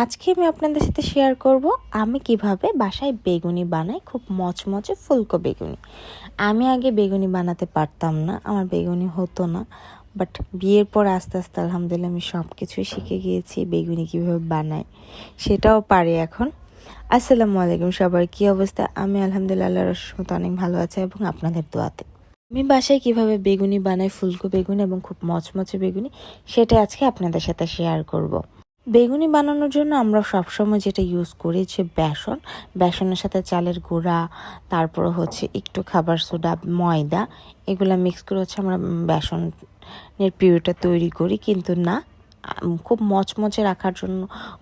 আজকে আমি আপনাদের সাথে শেয়ার করব আমি কিভাবে বাসায় বেগুনি বানাই, খুব মচমচে ফুলকো বেগুনি। আমি আগে বেগুনি বানাতে পারতাম না, আমার বেগুনি হতো না, বাট বিয়ের পর আস্তে আস্তে আলহামদুলিল্লাহ আমি সব কিছুই শিখে গিয়েছি। বেগুনি কিভাবে বানাই সেটাও পারি এখন। আসসালামু আলাইকুম সবার, কী অবস্থা? আমি আলহামদুলিল্লাহ আল্লাহর রহমতে অনেক ভালো আছি এবং আপনাদের দোয়াতে। আমি বাসায় কিভাবে বেগুনি বানাই, ফুলকো বেগুনি এবং খুব মচমচে বেগুনি, সেটা আজকে আপনাদের সাথে শেয়ার করব। বেগুনি বানানোর জন্য আমরা সবসময় যেটা ইউজ করি যে বেসনের সাথে চালের গুঁড়া, তারপর হচ্ছে একটু খাবার সোডা, ময়দা, এগুলা মিক্স করে হচ্ছে আমরা বেসনের পিউরিটা তৈরি করি। কিন্তু না, খুব মচমচে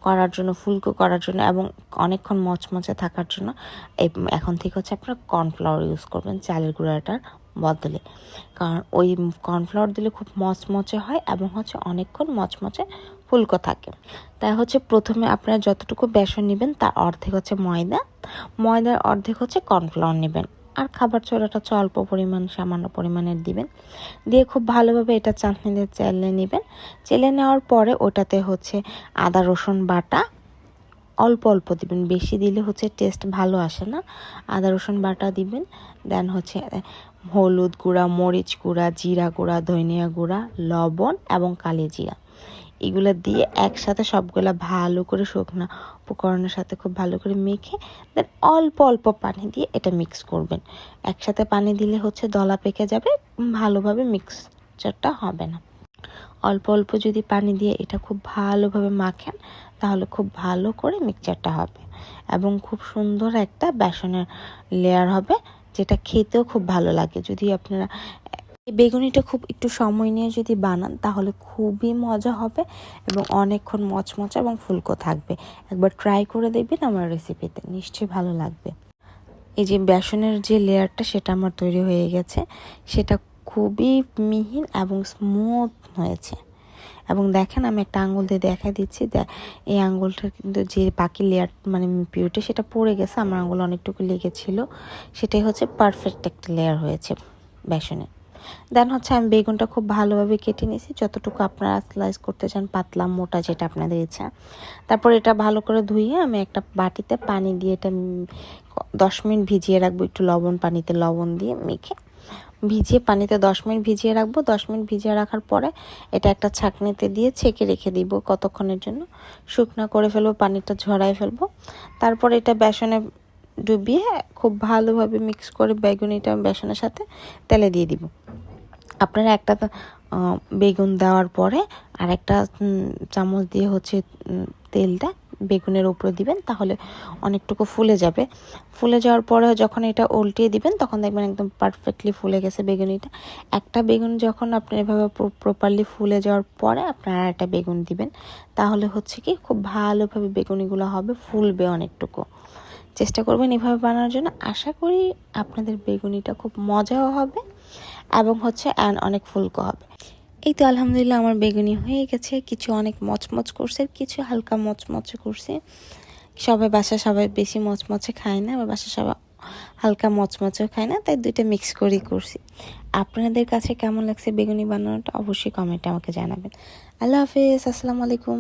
করার জন্য ফুলকো করার জন্য এবং অনেকক্ষণ মচমচে থাকার জন্য এখন থেকে হচ্ছে আপনারা কর্নফ্লাওয়ার ইউজ করবেন চালের গুঁড়াটার বদলে। কারণ ওই কর্নফ্লাওয়ার দিলে খুব মচমচে হয় এবং হচ্ছে অনেকক্ষণ মচমচে ফুলকো থাকে। তাই হচ্ছে প্রথমে আপনারা যতটুকু বেসন নেবেন তার অর্ধেক হচ্ছে ময়দার অর্ধেক হচ্ছে কর্নফ্লাওয়ার নেবেন, আর খাবার সোডাটা হচ্ছে অল্প পরিমাণ, সামান্য পরিমাণের দিবেন। দিয়ে খুব ভালোভাবে এটা চাটনি দিয়ে চেলে নেবেন। চেলে নেওয়ার পরে ওটাতে হচ্ছে আদা রসুন বাটা অল্প অল্প দিবেন, বেশি দিলে হচ্ছে টেস্ট ভালো আসে না। আদা রসুন বাটা দিবেন, দেন হচ্ছে হলুদ গুঁড়া, মরিচ গুঁড়া, জিরা গুঁড়া, ধনিয়া গুঁড়া, লবণ এবং কালি জিরা, এগুলো দিয়ে একসাথে সবগুলা ভালো করে শুকনো উপকরণের সাথে খুব ভালো করে মেখে দেন অল্প অল্প পানি দিয়ে এটা মিক্স করবেন। একসাথে পানি দিলে হচ্ছে দলা পেকে যাবে, ভালোভাবে মিক্সচারটা হবে না। অল্প অল্প যদি পানি দিয়ে এটা খুব ভালোভাবে মাখেন তাহলে খুব ভালো করে মিক্সচারটা হবে এবং খুব সুন্দর একটা বেসনের লেয়ার হবে, যেটা খেতেও খুব ভালো লাগে। যদি আপনারা এই বেগুনিটা খুব একটু সময় নিয়ে যদি বানান তাহলে খুবই মজা হবে এবং অনেকক্ষণ মচমচা এবং ফুলকো থাকবে। একবার ট্রাই করে দেখবেন আমার রেসিপিতে, নিশ্চয়ই ভালো লাগবে। এই যে বেসনের যে লেয়ারটা সেটা আমার তৈরি হয়ে গেছে, সেটা খুবই মিহিন এবং স্মুথ হয়েছে। এবং দেখেন আমি একটা আঙুল দিয়ে দেখা দিচ্ছি, এই আঙুলটা কিন্তু যে বাকি লেয়ার মানে পিউরিটা সেটা পড়ে গেছে, আমার আঙুল অনেকটুকু লেগেছিল, সেটাই হচ্ছে পারফেক্ট একটা লেয়ার হয়েছে বেসনে। দেন হচ্ছে আমি বেগুনটা খুব ভালোভাবে কেটে নিয়েছি, যতটুকু আপনারা স্লাইস করতে চান, পাতলা মোটা যেটা আপনাদের ইচ্ছা। তারপর এটা ভালো করে ধুয়ে আমি একটা বাটিতে পানি দিয়ে এটা 10 মিনিট ভিজিয়ে রাখবো, একটু পানিতে লবণ দিয়ে মেখে পানিতে 10 মিনিট ভিজিয়ে রাখবো। 10 মিনিট ভিজিয়ে রাখার পরে এটা একটা ছাঁকনিতে দিয়ে ছেঁকে রেখে দিব কতক্ষণের জন্য, শুকনো করে ফেলবো, পানিটা ঝরাই ফেলবো। তারপর এটা বেসনে ডুবিয়ে খুব ভালোভাবে মিক্স করে বেগুনিটা বেসনের সাথে তেলে দিয়ে দিব। আপনারা একটা বেগুন দেওয়ার পরে আর একটা চামচ দিয়ে হচ্ছে তেলটা বেগুনের উপরে দিবেন, তাহলে অনেকটুকু ফুলে যাবে। ফুলে যাওয়ার পরে যখন এটা উল্টিয়ে দিবেন তখন দেখবেন একদম পারফেক্টলি ফুলে গেছে বেগুনিটা। একটা বেগুন যখন আপনি এভাবে প্রপারলি ফুলে যাওয়ার পরে আপনারা একটা বেগুন দিবেন, তাহলে হচ্ছে কি খুব ভালোভাবে বেগুনিগুলো হবে, ফুলবে অনেকটুকু। চেষ্টা করবেন এভাবে বানানোর জন্য, আশা করি আপনাদের বেগুনিটা খুব মজাও হবে এবং হচ্ছে অনেক ফুলকো হবে। এই তো আলহামদুলিল্লাহ আমার বেগুনি হয়ে গেছে, কিছু অনেক মচমচ করছে, কিছু হালকা মচমচে করছে। সবাই বেশি মচমচে খায় না, আবার সবাই হালকা মচমচেও খায় না, তাই দুইটা মিক্স করেই করছি। আপনাদের কাছে কেমন লাগছে বেগুনি বানানোটা অবশ্যই কমেন্টে আমাকে জানাবেন। আল্লাহ হাফেজ, আসসালামু আলাইকুম।